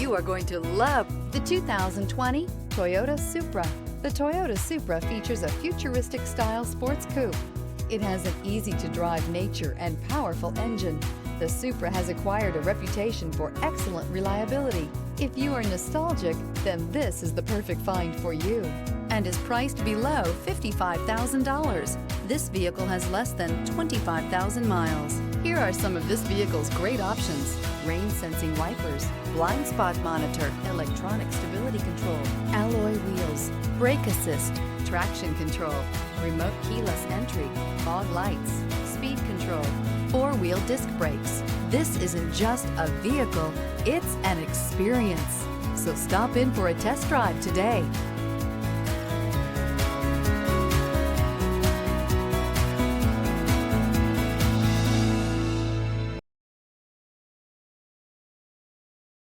You are going to love the 2020 Toyota Supra. The Toyota Supra features a futuristic style sports coupe. It has an easy-to-drive nature and powerful engine. The Supra has acquired a reputation for excellent reliability. If you are nostalgic, then this is the perfect find for you, and is priced below $55,000. This vehicle has less than 25,000 miles. Here are some of this vehicle's great options: rain-sensing wipers, blind spot monitor, electronic stability control, alloy wheels, brake assist, traction control, remote keyless entry, fog lights, speed control, four-wheel disc brakes. This isn't just a vehicle, it's an experience. So stop in for a test drive today.